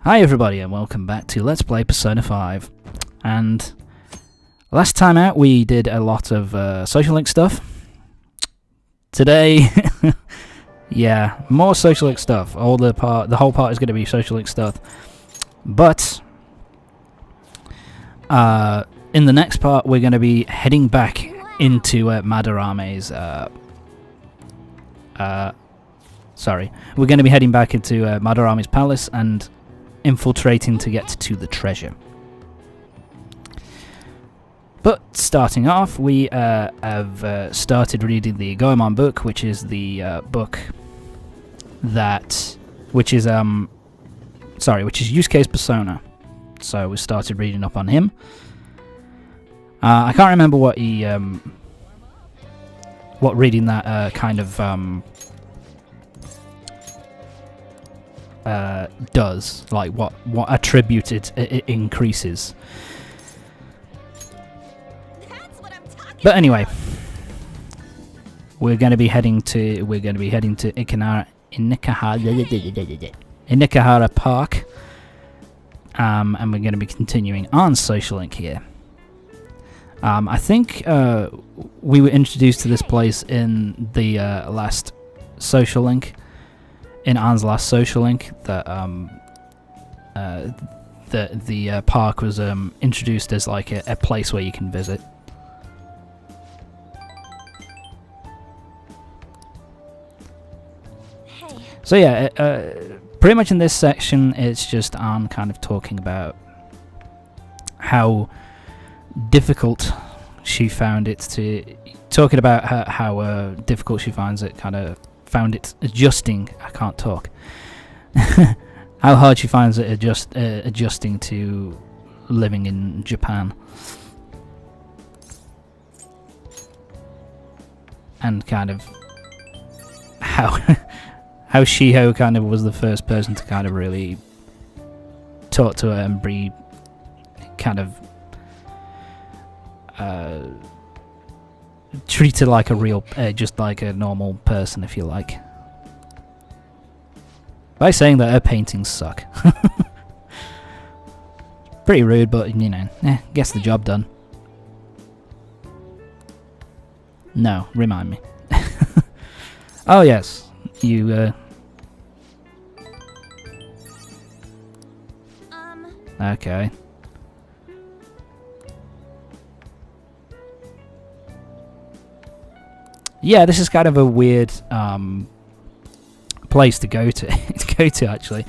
Hi everybody and welcome back to Let's Play Persona 5. And last time out we did a lot of social link stuff. Today, yeah, more social link stuff. The whole part is going to be social link stuff. But in the next part we're going to be heading back into Madarame's we're going to be heading back into Madarame's palace and infiltrating to get to the treasure. But starting off, we have started reading the Goemon book, which is the book which is Yusuke's persona. So we started reading up on him. I can't remember what reading that kind of does, like what attribute it increases. But anyway, we're going to be heading to Inekahara Park, and we're going to be continuing on Social Link here. I think we were introduced to this place in the last Social Link. In Anne's last Social Link, that the park was introduced as like a place where you can visit. Hey. So yeah, pretty much in this section, it's just Anne kind of talking about how difficult she found it how difficult she finds it, kind of found it adjusting. I can't talk. How hard she finds it adjusting to living in Japan, and kind of how Shiho kind of was the first person to kind of really talk to her and be kind of treated like a real, just like a normal person, if you like. By saying that her paintings suck. Pretty rude, but you know, gets the job done. No, remind me. Oh yes, you. Okay. Yeah, this is kind of a weird place to go to. Actually,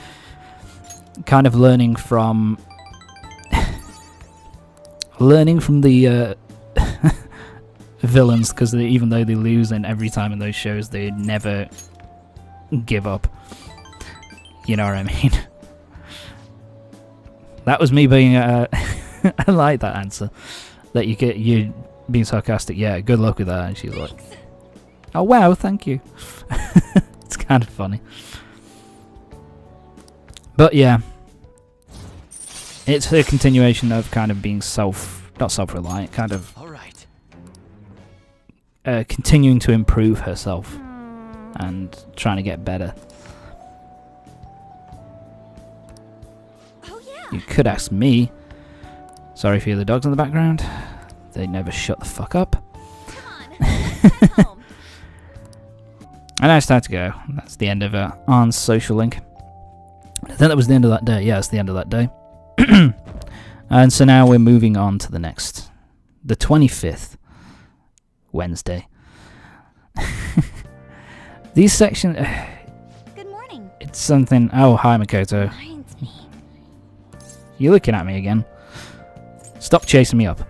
kind of learning from the villains, because even though they lose, and every time in those shows they never give up. You know what I mean? That was me being. I like that answer. That you being sarcastic. Yeah, good luck with that. And she's like, oh wow, thank you. It's kind of funny. But yeah, it's a continuation of kind of being not self-reliant, kind of continuing to improve herself and trying to get better. Oh, yeah. You could ask me. Sorry for the dogs in the background. They never shut the fuck up. Come on. And now it's time to go. That's the end of Arn's Social Link. I think that was the end of that day. Yeah, it's the end of that day. And so now we're moving on to the 25th Wednesday. These sections. Good morning. It's something. Oh, hi, Makoto. You're looking at me again. Stop chasing me up.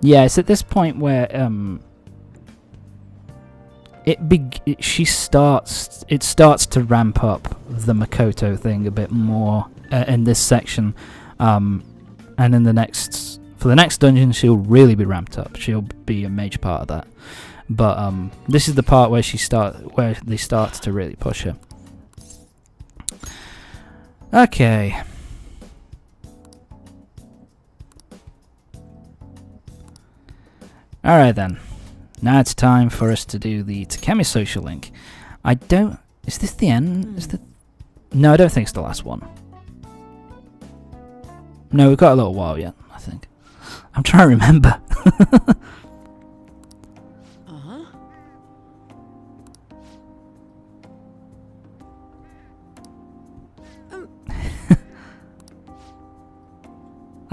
Yeah, it's at this point where it starts to ramp up the Makoto thing a bit more in this section, and in for the next dungeon she'll really be ramped up. She'll be a major part of that. But this is the part where they start to really push her. Okay. Alright then. Now it's time for us to do the Takemi social link. I don't... Is this the end? Is the... No, I don't think it's the last one. No, we've got a little while yet, I think. I'm trying to remember.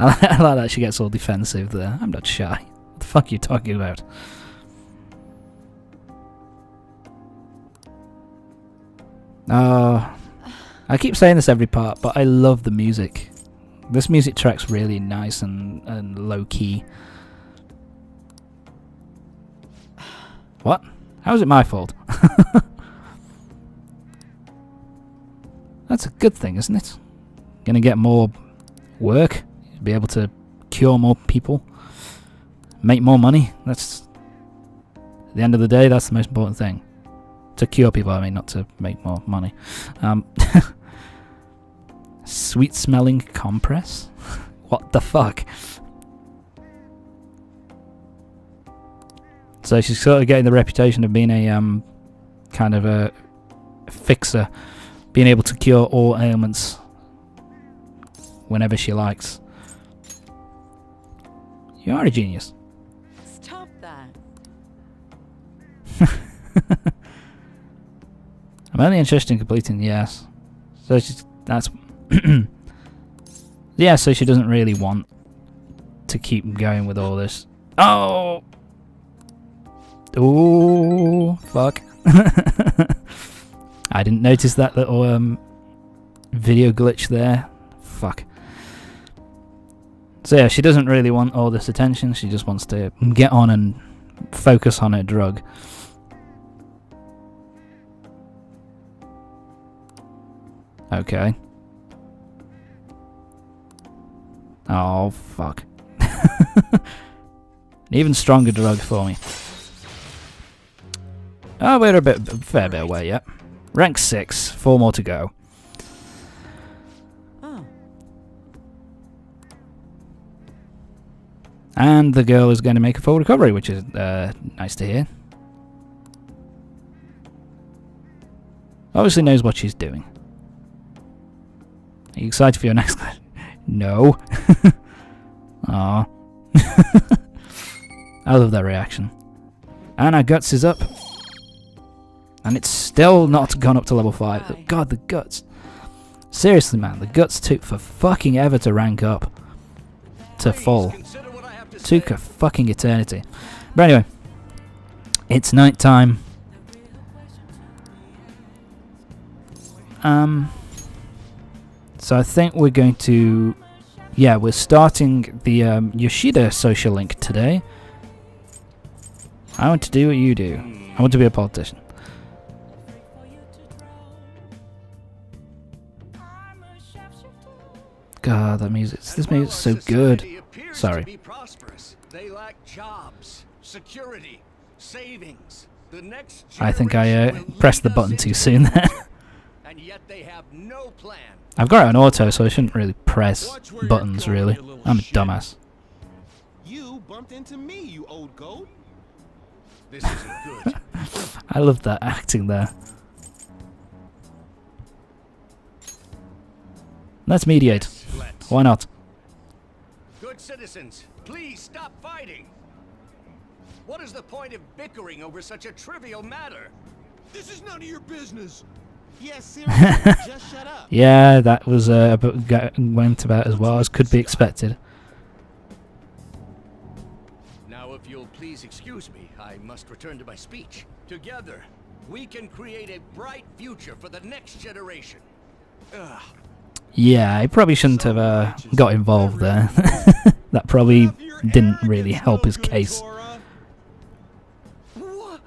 I like that she gets all defensive there. I'm not shy. What the fuck are you talking about? Oh, I keep saying this every part, but I love the music. This music track's really nice and low-key. What? How is it my fault? That's a good thing, isn't it? Gonna get more work, be able to cure more people, make more money. That's, at the end of the day, that's the most important thing. To cure people, I mean, not to make more money. Sweet smelling compress? What the fuck? So she's sort of getting the reputation of being a kind of a fixer, being able to cure all ailments whenever she likes. You are a genius. Stop that. I'm only interested in completing, yes. So she's, that's yeah, so she doesn't really want to keep going with all this. Oh! Oh, fuck. I didn't notice that little video glitch there. Fuck. So yeah, she doesn't really want all this attention. She just wants to get on and focus on her drug. Okay. Oh, fuck. An even stronger drug for me. Oh, we're a fair bit away yet. Rank 6, 4 more to go. Oh. And the girl is going to make a full recovery, which is nice to hear. Obviously knows what she's doing. Are you excited for your next class? No. Aww. I love that reaction. And our guts is up. And it's still not gone up to level 5. God, the guts. Seriously, man, the guts took for fucking ever to rank up. To full. Took a fucking eternity. But anyway. It's night time. So I think we're going to... Yeah, we're starting the Yoshida social link today. I want to do what you do. I want to be a politician. God, that music. This music's so good. Sorry. They lack jobs, security, savings. The next I think I pressed the button too soon there. And yet they have no plan. I've got it on auto, so I shouldn't really press buttons, really. I'm a dumbass. You bumped into me, you old goat. This isn't good. I love that acting there. Let's mediate. Why not? Good citizens, please stop fighting. What is the point of bickering over such a trivial matter? This is none of your business. Yes, seriously, just shut up. Yeah, that was went about as well as could be expected. Now, if you'll please excuse me, I must return to my speech. Together, we can create a bright future for the next generation. Ugh. Yeah, I probably shouldn't have got involved there. That probably didn't really help his case. What?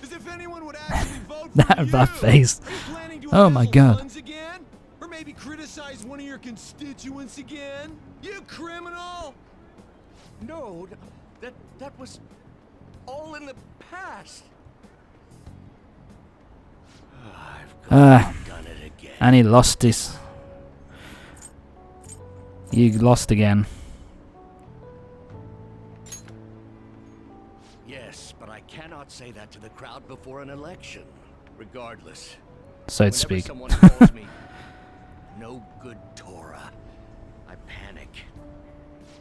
As if anyone would actually vote for That face. Are you planning to Oh my embezzle God. funds again? Or maybe criticize one of your constituents again? You criminal! No, that was all in the past. I've done it again. And he lost his... You lost again. Yes, but I that to the crowd before an election. Regardless, so to whenever speak. someone calls me no good Torah, I panic.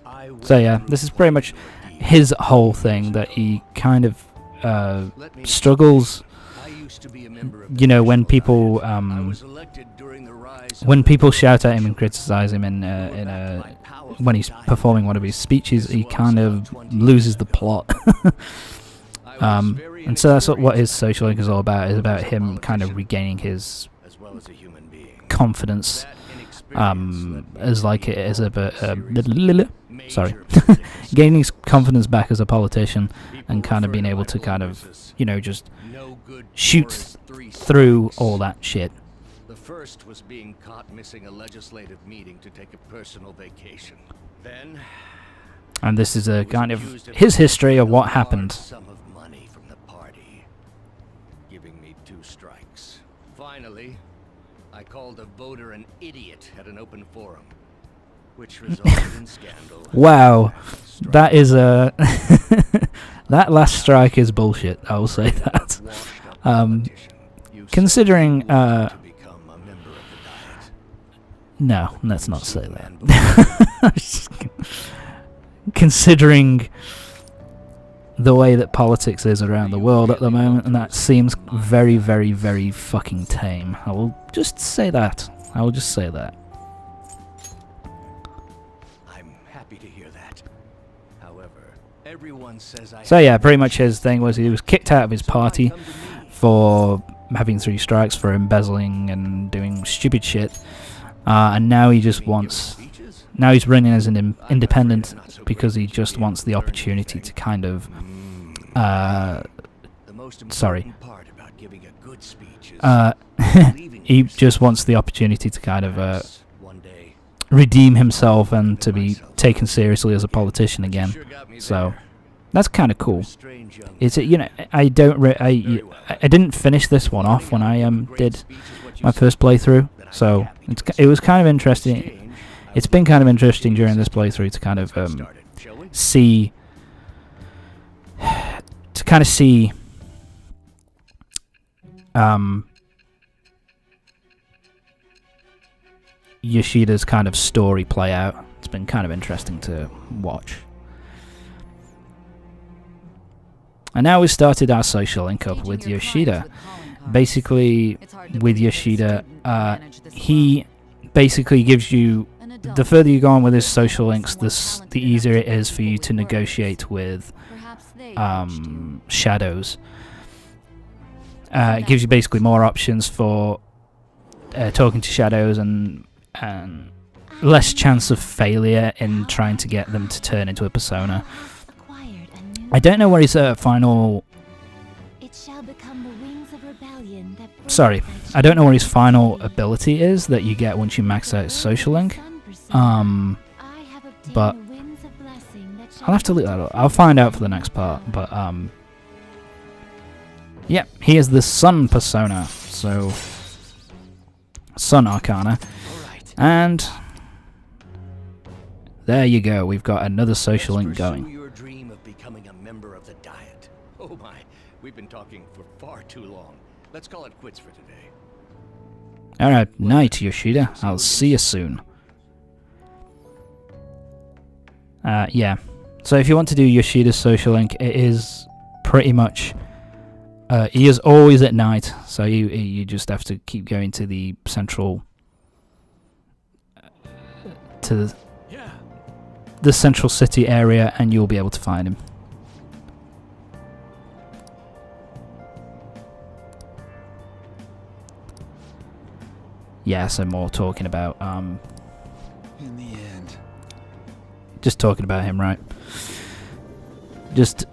I So went yeah, through this is pretty much plenty of ordeals. his whole thing, that he kind of Let me struggles. I used to be a member of the You know, when National people Diet. I was elected during the rise of when the people World shout at him and Nation. criticize him in We were backed a by powerful when he's diet. performing one of his speeches, he This was kind about of 20 loses years the ago. plot. I was very And so that's what his inexperienced social link is all about. Is I about was a him kind of politician regaining his as well as a human being. confidence, That inexperience led me as to like be it is a involved bit, in a series of sorry, major political gaining his confidence back as a politician, People and kind of refer being to able my to kind of, blunders you know, just as no good shoot Torah's three through strikes. all that shit. The first was being caught missing a legislative meeting to take a personal vacation. Then And this is I a was kind of accused of his history of taking a what large happened. sum of money from the party, giving me 2 strikes. Finally, I called a voter an idiot at an open forum, which resulted in scandal. Wow, Strike. that is a that last strike is bullshit. I will say that. Washed up Um, politician. You considering, said you wanted to become a member of the Diet. No, let's not say You that. man before Considering the way that politics is around the world at the moment, and that seems very, very, very fucking tame. I will just say that. I will just say that. I'm happy to hear that. However, everyone says I So yeah, pretty much his thing was he was kicked out of his party for having 3 strikes, for embezzling and doing stupid shit, and now he just wants. Now he's running as an independent because he just wants the opportunity to kind of. Sorry. He just wants the opportunity to kind of redeem himself and to be taken seriously as a politician again. So that's kind of cool. It's I don't I didn't finish this one off when I did my first playthrough, so it was kind of interesting. It's been kind of interesting during this playthrough to kind of see Yoshida's kind of story play out. It's been kind of interesting to watch. And now we started our social link up with Yoshida. Basically, with Yoshida, he basically gives you, the further you go on with his social links, the easier it is for you to negotiate with shadows. It gives you basically more options for talking to shadows and less chance of failure in trying to get them to turn into a persona. I don't know what his final... Sorry, I don't know what his final ability is that you get once you max out his social link. But I'll have to look that up. I'll find out for the next part. But yeah, he is the Sun persona, so Sun Arcana, and there you go. We've got another social link going. Your dream of becoming a member of the Diet. Oh my, we've been talking for far too long. Let's call it quits for today. Alright, night Yoshida. I'll see you soon. Yeah. So if you want to do Yoshida's social link, it is pretty much... he is always at night, so you just have to keep going to the central... to the central city area, and you'll be able to find him. Yeah, so more talking about In the end. just talking about him, right? Just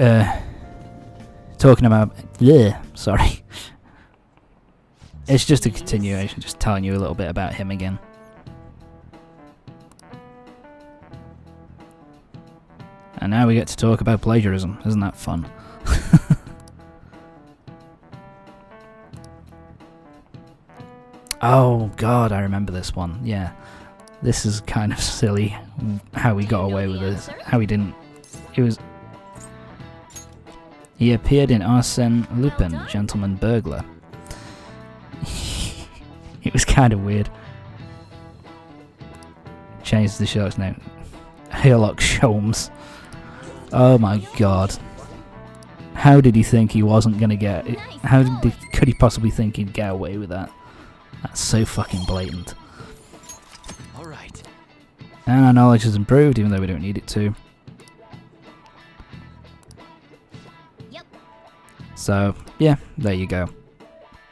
talking about sorry. It's just a continuation, just telling you a little bit about him again. And now we get to talk about plagiarism. Isn't that fun? Oh god, I remember this one. Yeah. This is kind of silly how we got away with this. How we didn't... It was... He appeared in Arsène Lupin, Gentleman Burglar. It was kind of weird. Changed the Sherlock's name. Sherlock Sholmes. Oh my god. How did he think he wasn't gonna get it? Could he possibly think he'd get away with that? That's so fucking blatant. Alright. And our knowledge has improved, even though we don't need it to. Yep. So, yeah, there you go.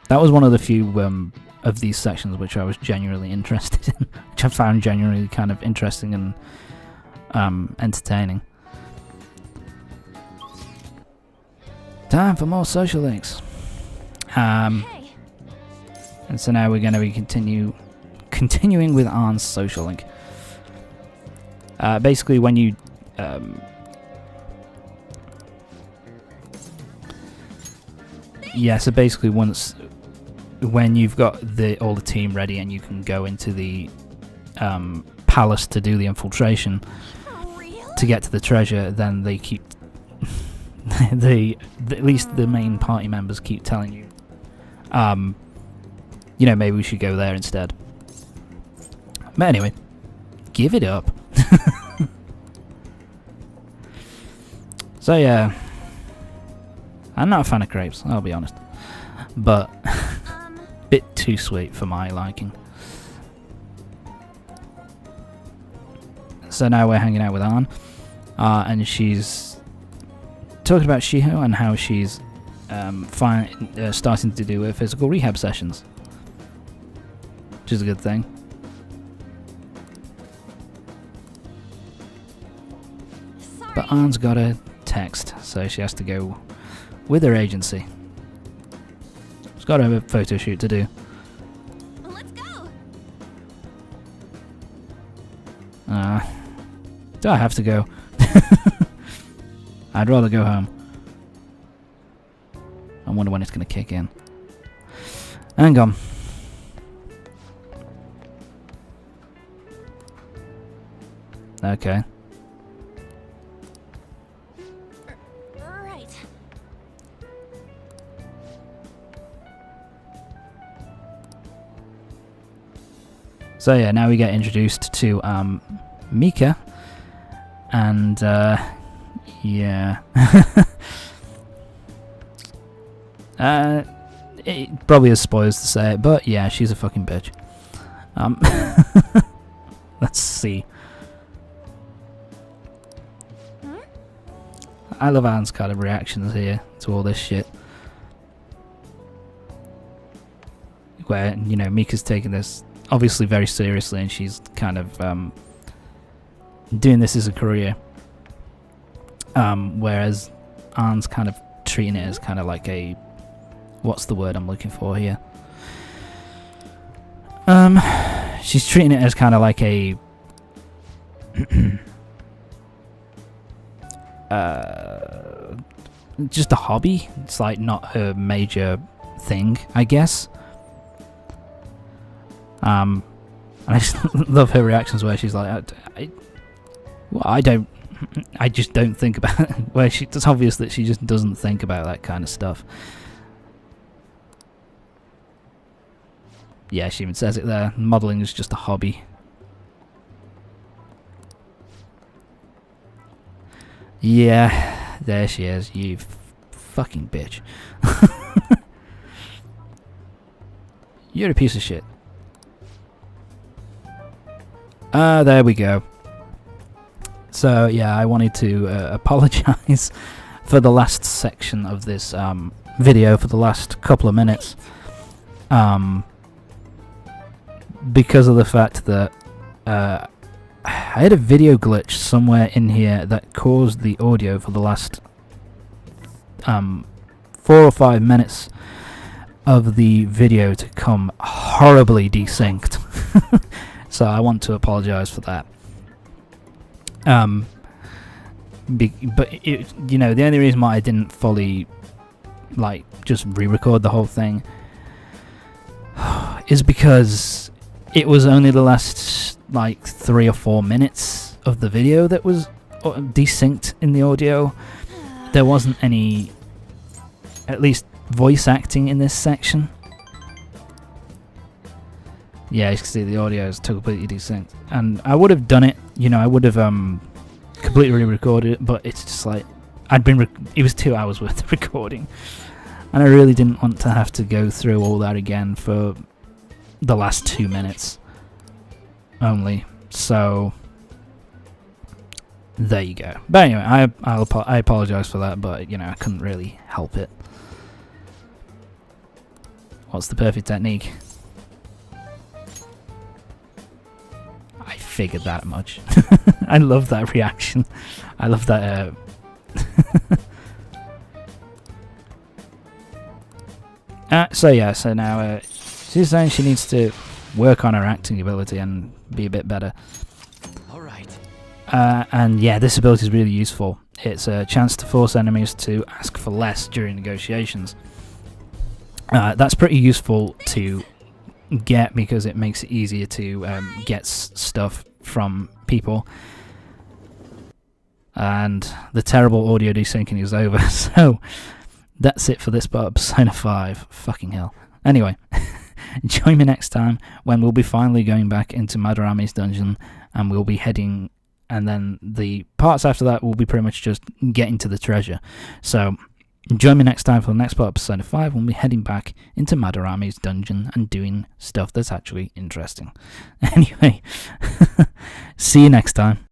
That was one of the few of these sections which I was genuinely interested in, which I found genuinely kind of interesting and entertaining. Time for more social links. Hey. And so now we're going to be continuing with Arn's social link. Basically, when you so basically when you've got all the team ready and you can go into the palace to do the infiltration to get to the treasure, then they keep at least the main party members keep telling you, maybe we should go there instead. But anyway, give it up. So yeah, I'm not a fan of crepes, I'll be honest, but bit too sweet for my liking. So now we're hanging out with Arn, and she's talking about Shiho and how she's starting to do her physical rehab sessions, which is a good thing. But Arn's got a text, so she has to go with her agency. She's got a photo shoot to do. Let's go. Do I have to go? I'd rather go home. I wonder when it's going to kick in. Hang on. Okay. Right. So yeah, now we get introduced to Mika, and yeah, it probably is spoilers to say it, but yeah, she's a fucking bitch. Let's see. I love Anne's kind of reactions here to all this shit. Where, Mika's taking this obviously very seriously and she's kind of doing this as a career. Whereas Anne's kind of treating it as kind of like a... What's the word I'm looking for here? She's treating it as kind of like a... just a hobby. It's like not her major thing, I guess. And I just love her reactions where she's like, I just don't think about it. Where it's obvious that she just doesn't think about that kind of stuff. Yeah, she even says it there. Modelling is just a hobby. Yeah, there she is. You fucking bitch. You're a piece of shit. There we go. So yeah, I wanted to apologise for the last section of this video, for the last couple of minutes, because of the fact that I had a video glitch somewhere in here that caused the audio for the last 4 or 5 minutes of the video to come horribly desynced. So I want to apologise for that. But the only reason why I didn't fully just re-record the whole thing is because it was only the last 3 or 4 minutes of the video that was desynced in the audio. There wasn't any at least voice acting in this section. Yeah, you can see the audio is completely desynced. And I would have done it, I would have completely recorded it, but it's just like, it was 2 hours worth of recording. And I really didn't want to have to go through all that again for the last 2 minutes only. So, there you go. But anyway, I apologise for that, but, I couldn't really help it. What's the perfect technique? I figured that much. I love that reaction. I love that. So now she's saying she needs to work on her acting ability and be a bit better. All right. And yeah, this ability is really useful. It's a chance to force enemies to ask for less during negotiations. That's pretty useful to get because it makes it easier to get stuff from people. And the terrible audio desyncing is over, so that's it for this part of Persona 5. Fucking hell. Anyway, join me next time when we'll be finally going back into Madarame's dungeon, and we'll be heading, and then the parts after that will be pretty much just getting to the treasure. So join me next time for the next part of Persona 5 when we'll be heading back into Madarame's dungeon and doing stuff that's actually interesting. Anyway, see you next time.